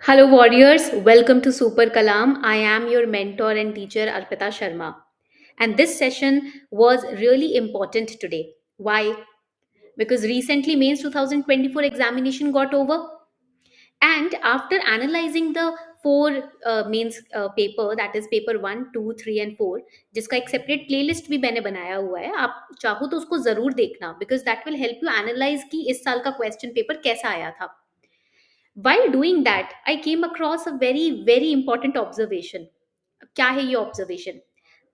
Hello, warriors. Welcome to Super Kalam. I am your mentor and teacher, Arpita Sharma. And this session was really important today. Why? Because recently, Mains 2024 examination got over. And after analyzing the four mains paper, that is paper 1, 2, 3 and 4, जिसका एक separate playlist भी मैंने बनाया हुआ है, आप चाहो तो उसको जरूर देखना, because that will help you analyze कि इस साल का question paper कैसा आया था. While doing that, I came across a very important observation. क्या है ये ऑब्जर्वेशन?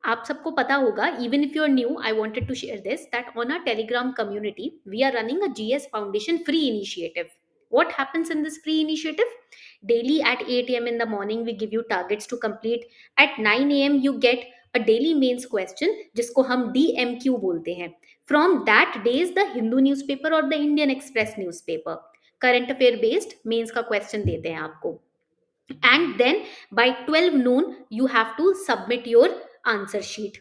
आप सबको पता होगा, even if you are new, I wanted to share this that on our Telegram community we are running a GS Foundation free initiative. What happens in this free initiative? Daily at 8 a.m. in the morning we give you targets to complete. At 9 a.m. you get a daily mains question जिसको हम DMQ बोलते हैं, from that days the Hindu newspaper or the Indian Express newspaper. Current affair based mains का question देते हैं आपको. And then by 12 noon you have to submit your answer sheet.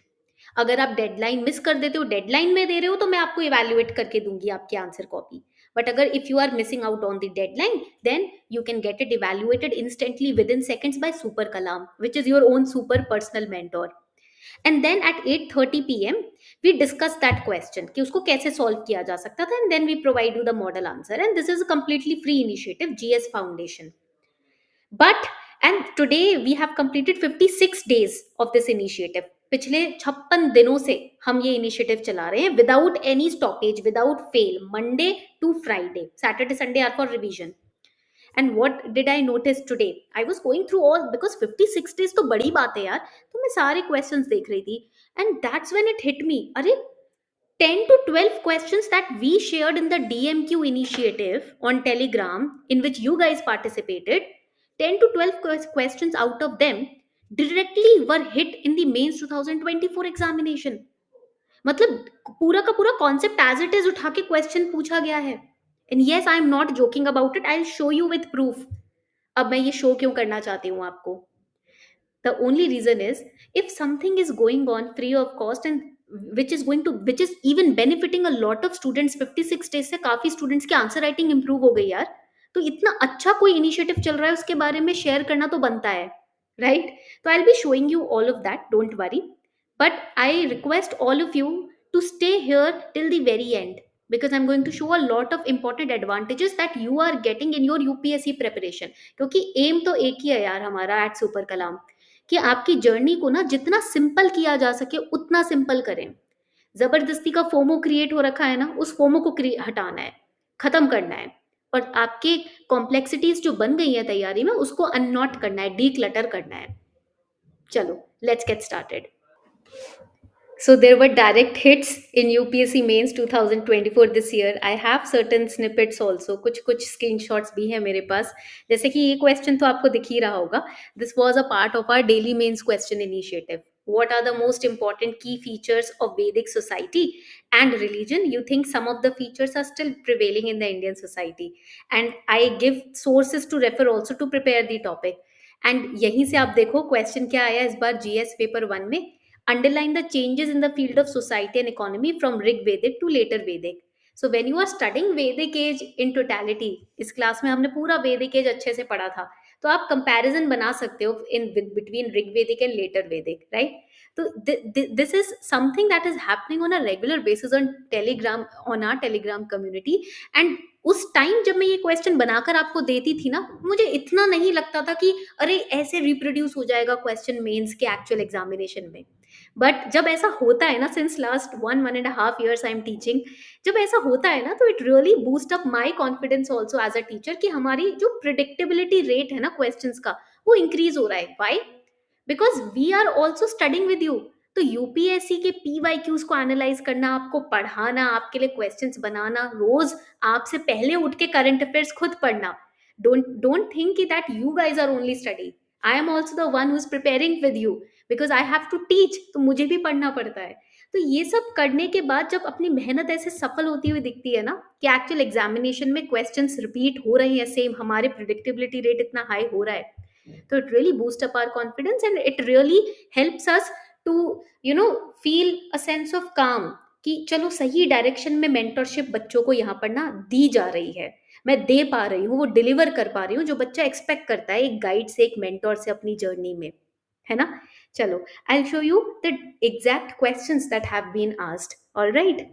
अगर आप डेडलाइन मिस कर देते हो, डेडलाइन में दे रहे हो, तो मैं आपको इवेल्युएट करके दूंगी आपकी आंसर कॉपी. बट अगर if you are missing out on the deadline, then you can get it evaluated instantly within seconds by Super Kalam, which is your own super personal mentor. And then at 8:30 p.m. we discuss that question कि उसको कैसे solve किया जा सकता था, and then we provide you the model answer. And this is a completely free initiative, GS Foundation. But and today we have completed 56 days of this initiative. पिछले 56 दिनों से हम ये इनिशिएटिव चला रहे हैं without any stoppage, without fail, Monday to Friday. Saturday Sunday are for revision. And what did I notice today? I was going through all, because 56 days तो बड़ी बात है यार, तो मैं सारे क्वेश्चंस देख रही थी. And that's when it hit me, अरे 10 to 12 questions that we shared in the DMQ initiative on Telegram, in which you guys participated, 10 to 12 questions out of them directly were hit in the mains 2024 examination. मतलब पूरा का पूरा concept as it is उठा के question पूछा गया है. And yes, I am not joking about it, I will show you with proof. अब मैं ये शो क्यों करना चाहती हूँ आपको? The only reason is, if something is going on free of cost and which is even benefiting a lot of students, 56 days से काफी students की आंसर राइटिंग इंप्रूव हो गई यार, तो इतना अच्छा कोई इनिशिएटिव चल रहा है, उसके बारे में शेयर करना तो बनता है, राइट? तो आई will be showing you all of that, don't worry. But I request all of you to stay here till the very end, because I'm going to show a lot of important advantages that you are getting in your UPSC preparation. क्योंकि M तो एक ही है यार हमारा eight super कलाम, कि आपकी journey को ना जितना सिंपल किया जा सके उतना सिंपल करें. जबरदस्ती का फोमो क्रिएट हो रखा है ना, उस फोमो को हटाना है, खत्म करना है. और आपके कॉम्प्लेक्सिटीज जो बन गई है तैयारी में, उसको अननॉट करना है, डीक्लटर करना है. चलो, let's get started. So there were direct hits in UPSC Mains 2024 this year. I have certain snippets also. कुछ screenshots भी हैं मेरे पास. जैसे कि ये question तो आपको दिख ही रहा होगा. This was a part of our daily mains question initiative. What are the most important key features of Vedic society and religion? You think some of the features are still prevailing in the Indian society. And I give sources to refer also to prepare the topic. And यहीं से आप देखो question क्या आया इस बार GS paper 1 में. Underline the changes in the field of society and economy from Rig Vedic to later Vedic. So when you are studying Vedic age in totality, इस class में हमने पूरा Vedic age अच्छे से पढ़ा था, तो आप कंपैरिजन बना सकते हो in between Rig Vedic and later Vedic, right? तो this is something that is happening on a regular basis on Telegram, on our Telegram community. And उस टाइम जब मैं ये क्वेश्चन बनाकर आपको देती थी ना, मुझे इतना नहीं लगता था कि अरे ऐसे रिप्रोड्यूस हो जाएगा क्वेश्चन मेंस के एक्चुअल एग्जामिनेशन में. बट जब ऐसा होता है ना, since last 1.5 years I am teaching, जब ऐसा होता है ना, तो it really boost up my confidence also as a teacher कि हमारी जो प्रिडिक्टेबिलिटी रेट है ना क्वेश्चंस का, वो इंक्रीज हो रहा है. Why? Because we are also studying with you. तो यूपीएससी के PYQs को एनालाइज करना, आपको पढ़ाना, आपके लिए क्वेश्चंस बनाना, रोज आपसे पहले उठ के करंट अफेयर्स खुद पढ़ना. Don't think that you guys are only study. I am also the one who is preparing with you, because I have to teach, तो मुझे भी पढ़ना पड़ता है. तो ये सब करने के बाद जब अपनी मेहनत ऐसे सफल होती हुई दिखती है ना, कि एक्चुअल एग्जामिनेशन में क्वेश्चंस रिपीट हो रहे हैं सेम, हमारे प्रिडिक्टेबिलिटी रेट इतना हाई हो रहा है, तो it really boost up our confidence and it really helps us to feel a sense of calm कि चलो सही डायरेक्शन में मेंटरशिप बच्चों को यहाँ पर ना दी जा रही है. मैं दे पा रही हूँ, वो डिलीवर कर पा रही हूँ जो बच्चा एक्सपेक्ट करता है एक गाइड से, एक मेंटोर से अपनी जर्नी में, है ना? चलो, I will show you the exact questions that have been asked, alright?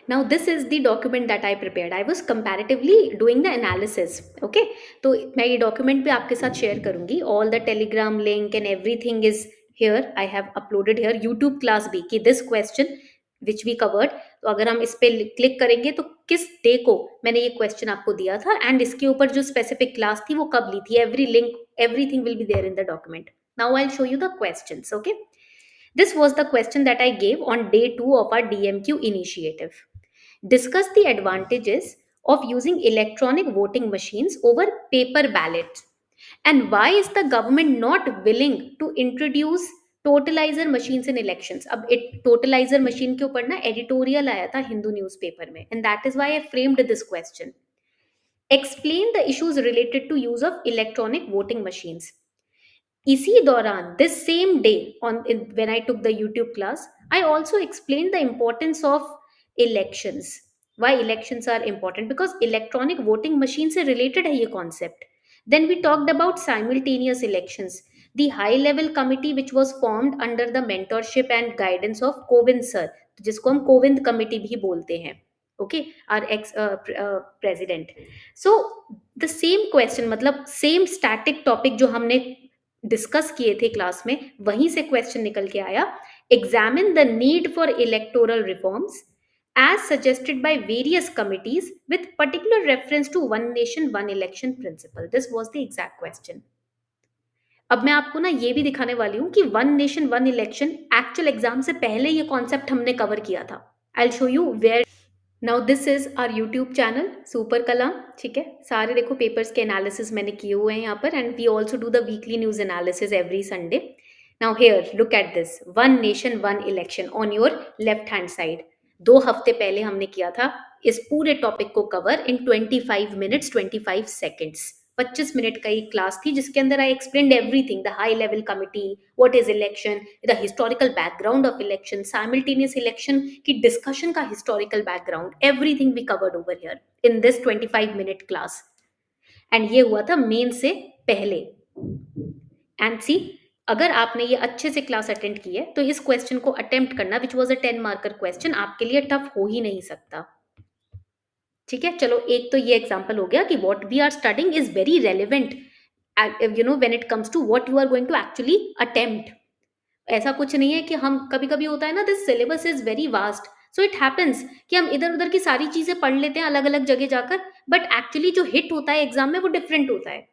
Now this is the document that I prepared. I was comparatively doing the analysis. Okay, तो मैं ये document पे आपके साथ share करूँगी. All the Telegram link and everything is here. I have uploaded here YouTube class भी कि this question which we covered. तो अगर हम इस पे क्लिक करेंगे तो किस डे को मैंने ये क्वेश्चन आपको दिया था एंड इसके ऊपर जो स्पेसिफिक क्लास थी वो कब ली थी, every link, everything will be there in the document. Now I will show you the questions. Okay, this was the question that I gave on day 2 of our DMQ initiative. Discuss the advantages of using electronic voting machines over paper ballots. And why is the government not willing to introduce totalizer machines in elections? अब totalizer machine के ऊपर ना editorial आया था Hindu newspaper में, and that is why I framed this question. Explain the issues related to use of electronic voting machines. इसी दौरान this same day when I took the YouTube class, I also explained the importance of elections. Why elections are important? Because electronic voting machine से related है ये concept. Then we talked about simultaneous elections. The high level committee which was formed under the mentorship and guidance of Kovind sir, जिसको हम Kovind committee भी बोलते हैं. Okay, our ex president. So the same question, मतलब same static topic जो हमने discuss किए थे क्लास में, वहीं से क्वेश्चन निकल के आया. Examine the need for electoral reforms as suggested by various committees with particular reference to one nation one election principle. This was the exact question. अब मैं आपको ना ये भी दिखाने वाली हूँ कि one nation one election actual exam से पहले ये कॉन्सेप्ट हमने कवर किया था. I will show you where. Now this is our YouTube channel super Kalam. ठीक है, सारे देखो पेपर्स के एनालिसिस मैंने किए हुए हैं यहाँ पर, and we also do the weekly news analysis every Sunday. Now here look at this, one nation one election on your left hand side. 2 हफ्ते पहले हमने किया था इस पूरे टॉपिक को cover in 25 minutes 25 seconds. 25 minute का एक क्लास थी जिसके अंदर I explained everything, the high level committee, what is election, the historical background of election, simultaneous election की डिस्कशन का historical background, everything we covered over here in this 25 minute class. And ये हुआ था main से पहले. And सी, अगर आपने ये अच्छे से क्लास अटेंड की है तो इस क्वेश्चन को अटेम्प्ट करना which was a 10 marker question आपके लिए टफ हो ही नहीं सकता. ठीक है, चलो एक तो ये एग्जांपल हो गया कि what we are studying is very relevant when it comes to what you are going to actually attempt. ऐसा कुछ नहीं है कि हम कभी कभी होता है ना, this syllabus is very vast, so it happens कि हम इधर उधर की सारी चीजें पढ़ लेते हैं अलग अलग जगह जाकर, बट एक्चुअली जो हिट होता है एग्जाम में वो डिफरेंट होता है.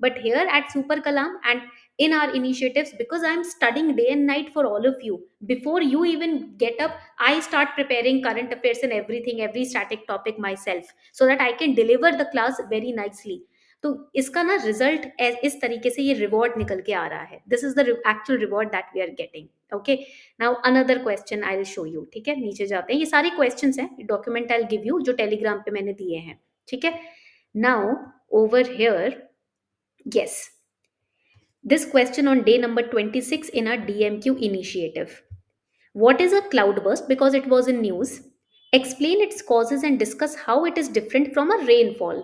But here at Super Kalam and in our initiatives, because I'm studying day and night for all of you, before you even get up, I start preparing current affairs and everything, every static topic myself, so that I can deliver the class very nicely. तो इसका ना result इस तरीके से ये reward निकल के आ रहा है. This is the actual reward that we are getting. Okay, now another question I will show you. ठीक है, नीचे जाते हैं, ये सारे क्वेश्चंस हैं, document I will give you जो टेलीग्राम पे मैंने दिए हैं. ठीक है, now over here, yes, this question on day number 26 in our DMQ initiative. What is a cloudburst? Because it was in news. Explain its causes and discuss how it is different from a rainfall.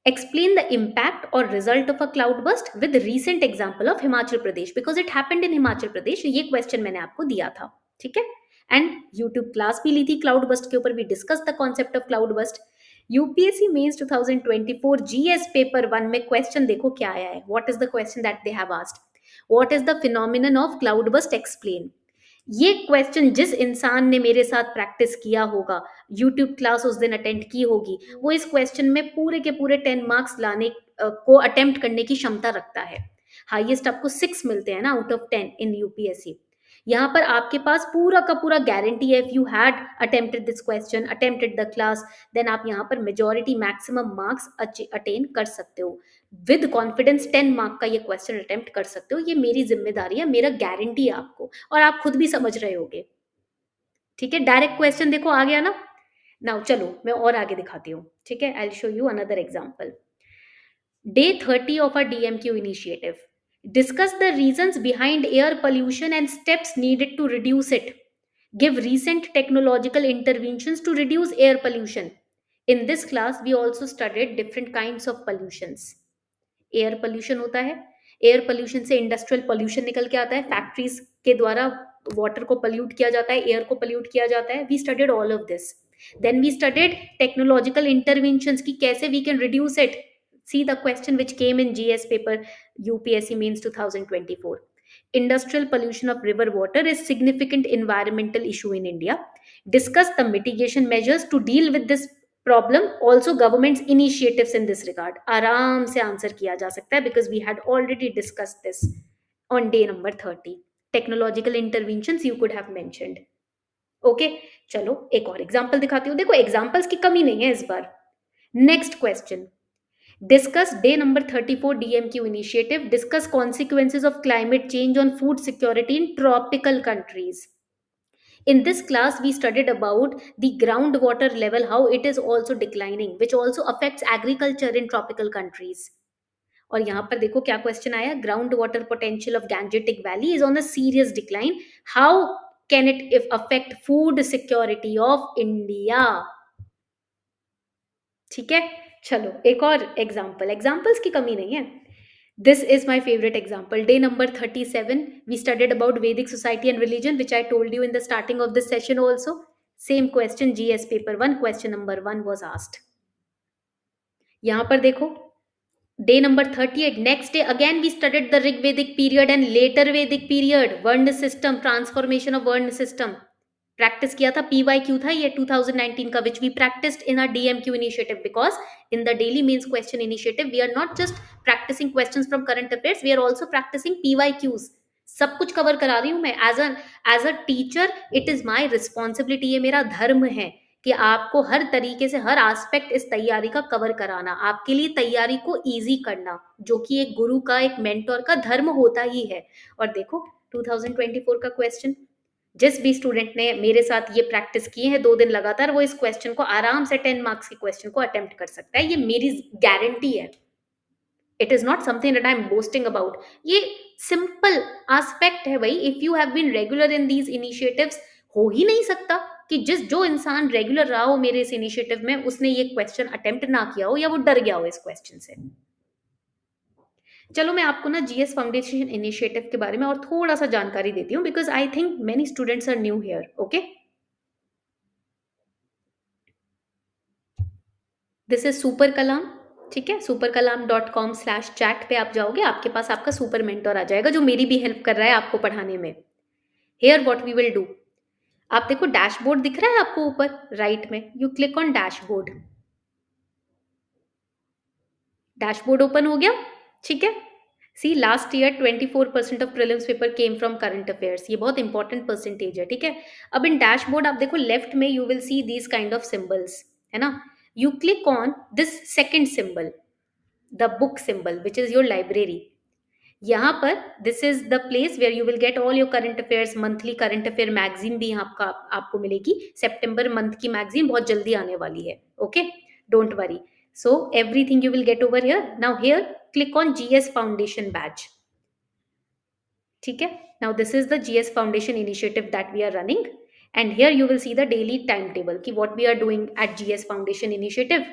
Explain the impact or result of a cloudburst with recent example of Himachal Pradesh, because it happened in Himachal Pradesh. ये question मैंने आपको दिया था. ठीक है, and YouTube class भी ली थी cloudburst के ऊपर. We discussed the concept of cloudburst. UPSC mains 2024 GS paper 1 में क्वेश्चन देखो क्या आया है. What is the question that they have asked? What is the phenomenon of cloudburst, explain. ये क्वेश्चन जिस इंसान ने मेरे साथ प्रैक्टिस किया होगा, यूट्यूब क्लास उस दिन अटेंड की होगी, वो इस क्वेश्चन में पूरे के पूरे 10 मार्क्स लाने को अटेम्प्ट करने की क्षमता रखता है. हाईएस्ट आपको 6 मिलते हैं ना आउट ऑफ 10 इन यूपीएससी. यहाँ पर आपके पास पूरा का पूरा गारंटी है. If you had attempted this question, attempted the class, then आप यहाँ पर मेजॉरिटी मैक्सिमम मार्क्स अटेन कर सकते हो. विद कॉन्फिडेंस 10 मार्क का ये क्वेश्चन अटेम्प्ट कर सकते हो. ये मेरी जिम्मेदारी है, मेरा गारंटी है आपको, और आप खुद भी समझ रहे होगे. ठीक है, डायरेक्ट क्वेश्चन देखो आ गया ना. नाउ चलो मैं और आगे दिखाती हूँ. ठीक है, आई will show you another example. Day 30 of our DMQ initiative. Discuss the reasons behind air pollution and steps needed to reduce it. Give recent technological interventions to reduce air pollution. In this class we also studied different kinds of pollutions. Air pollution होता है, air pollution से industrial pollution निकल के आता है, factories के द्वारा water को पोल्यूट किया जाता है, एयर को पोल्यूट किया जाता है. We studied all of this. Then we studied technological interventions की कैसे we can reduce it. See the question which came in GS paper UPSC means 2024. Industrial pollution of river water is significant environmental issue in India. Discuss the mitigation measures to deal with this problem, also governments initiatives in this regard. आराम से answer किया जा सकता है because we had already discuss this on day number 30. Technological intervention you could have mentioned. Okay, चलो एक और example दिखाती हूँ. देखो एग्जाम्पल्स की कमी नहीं है इस बार. Next question. Discuss day number 34 DMQ initiative. Discuss consequences of climate change on food security in tropical countries. In this class, we studied about the groundwater level, how it is also declining, which also affects agriculture in tropical countries. और यहाँ पर देखो क्या question आया. Ground water potential of Gangetic valley is on a serious decline. How can it if affect food security of India. ठीक है, चलो एक और एग्जाम्पल. एग्जाम्पल्स की कमी नहीं है. This is my favorite example. Day number 37, we studied about Vedic society and religion, which I told you in the starting of this session also. Same question, GS paper 1, question number 1 was asked. यहाँ पर देखो, day number 38, next day again we studied the Rig Vedic period and later Vedic period, Varna system, transformation of Varna system. Practice किया था, PYQ था ये 2019 का, which we practiced in our DMQ initiative, because in the daily mains question initiative we are not just practicing questions from current affairs, we are also practicing PYQs. सब कुछ cover करा रही हूँ मैं. As a teacher it is my responsibility, ये मेरा धर्म है कि आपको हर तरीके से हर एस्पेक्ट इस तैयारी का कवर कराना, आपके लिए तैयारी को इजी करना, जो कि एक गुरु का, एक मेंटोर का धर्म होता ही है. और देखो 2024 का क्वेश्चन, जिस भी स्टूडेंट ने मेरे साथ ये प्रैक्टिस किए हैं 2 दिन लगातार, वो इस क्वेश्चन को आराम से 10 मार्क्स के क्वेश्चन को अटेम्प्ट कर सकता है. ये मेरी गारंटी है. It is not something that I am boasting about. ये सिंपल एस्पेक्ट है भाई. If you have been regular in these initiatives, हो ही नहीं सकता कि जो इंसान रेगुलर रहा हो मेरे इस इनिशिएटिव में, उसने ये क्वेश्चन अटेम्प्ट ना किया हो या वो डर गया हो इस क्वेश्चन से. चलो मैं आपको ना जीएस फाउंडेशन इनिशिएटिव के बारे में और थोड़ा सा जानकारी देती हूँ, because I think many students are new here. Okay, this is super Kalam. ठीक है, superkalam.com/chat पे आप जाओगे, आपके पास आपका सुपर मेंटोर आ जाएगा जो मेरी भी हेल्प कर रहा है आपको पढ़ाने में. Here what we will do. आप देखो डैशबोर्ड दिख रहा है आपको ऊपर राइट में. You click on dashboard. Dashboard open हो गया. ठीक है, see last year 24% of prelims paper came from current affairs. ये बहुत इंपॉर्टेंट परसेंटेज है. ठीक है, अब इन डैशबोर्ड आप देखो लेफ्ट में you will see these kind of symbols, है ना. You click on this second symbol, the book symbol, which is your library. यहाँ पर this is the place where you will get all your current affairs. Monthly current affair magazine भी यहाँ आपको मिलेगी. सितंबर month की magazine बहुत जल्दी आने वाली है. Okay, don't worry. So everything you will get over here. Now here click on GS Foundation badge. ठीक है, now this is the GS Foundation initiative that we are running, and here you will see the daily timetable कि what we are doing at GS Foundation initiative.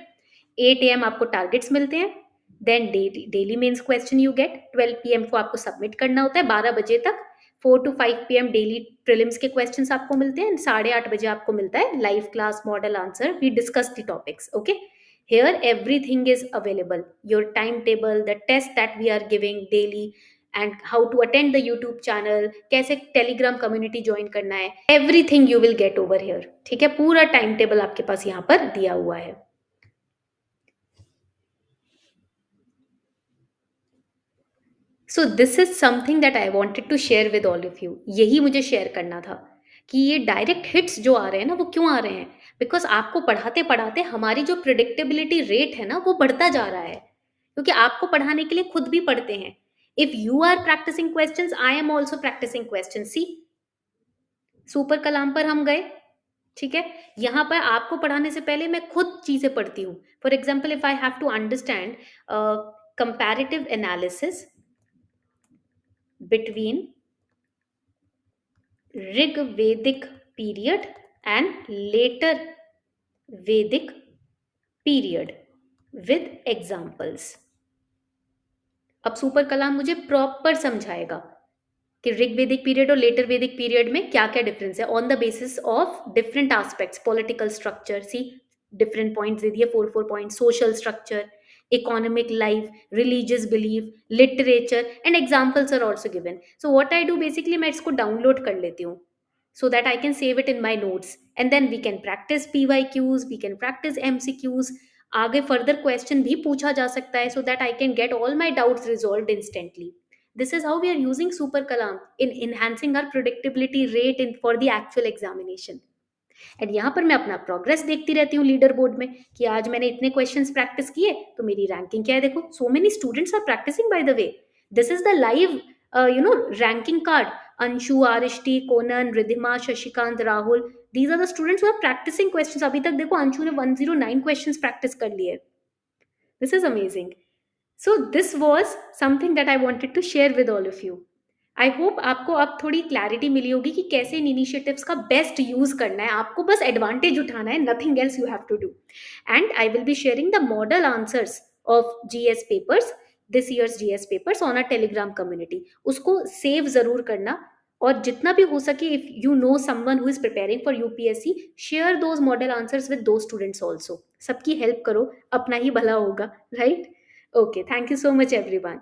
8 AM आपको targets मिलते हैं. Then daily mains question you get. 12 PM को आपको submit करना होता है 12 बजे तक. 4 to 5 PM डेली प्रीलिम्स के क्वेश्चंस आपको मिलते हैं. 8:30 बजे आपको मिलता है live class model answer. We discuss the topics. Okay, here everything is available, your timetable, the test that we are giving daily, and how to attend the YouTube channel, कैसे Telegram community join करना है, everything you will get over here. ठीक है, पूरा time table आपके पास यहाँ पर दिया हुआ है. So this is something that I wanted to share with all of you. यही मुझे शेयर करना था कि ये डायरेक्ट हिट्स जो आ रहे हैं ना, वो क्यों आ रहे हैं. बिकॉज आपको पढ़ाते पढ़ाते हमारी जो प्रिडिक्टेबिलिटी रेट है ना, वो बढ़ता जा रहा है, क्योंकि आपको पढ़ाने के लिए खुद भी पढ़ते हैं. If you are practicing questions, I am also practicing question. See super Kalam पर हम गए. ठीक है, यहाँ पर आपको पढ़ाने से पहले मैं खुद चीजें पढ़ती हूँ. For example, if I have to understand comparative analysis between Rig Vedic period and later Vedic period with examples. अब सुपर कलाम मुझे प्रॉपर समझाएगा कि ऋग वैदिक पीरियड और लेटर वैदिक पीरियड में क्या क्या डिफरेंस है on the basis of different aspects, political structure, see different points दे दिए, 4 4 point, social structure, economic life, religious belief, literature and examples are also given. So what I do basically, मैं इसको download कर लेती हूँ so that I can save it in my notes, and then we can practice PYQs, we can practice MCQs। आगे further question भी पूछा जा सकता है so that I can get all my doubts resolved instantly। This is how we are using Super Kalam in enhancing our predictability rate in for the actual examination। And यहाँ पर मैं अपना progress देखती रहती हूँ लीडर बोर्ड में कि आज मैंने इतने क्वेश्चंस प्रैक्टिस किए तो मेरी रैंकिंग क्या है, देखो so many students are practicing by the way. This is the live ranking card. Anshu, Arishti, Konan, Ridhima, Shashikant, Rahul, these are the students who are practicing questions. अभी तक देखो अंशु ने 109 क्वेश्चंस प्रैक्टिस कर लिए। This is amazing. So this was something that I wanted to share with all of you. I hope आपको अब थोड़ी clarity मिली होगी कि कैसे इन इनिशिएटिव्स का बेस्ट यूज करना है। आपको बस एडवांटेज उठाना है, nothing else you have to do. And I will be sharing the model answers of GS papers, this years GS papers on a Telegram community. उसको सेव जरूर करना, और जितना भी हो सके if you know someone who is preparing for UPSC, share those model answers with दो students also. सबकी हेल्प करो, अपना ही भला होगा, right? Okay, thank you so much everyone.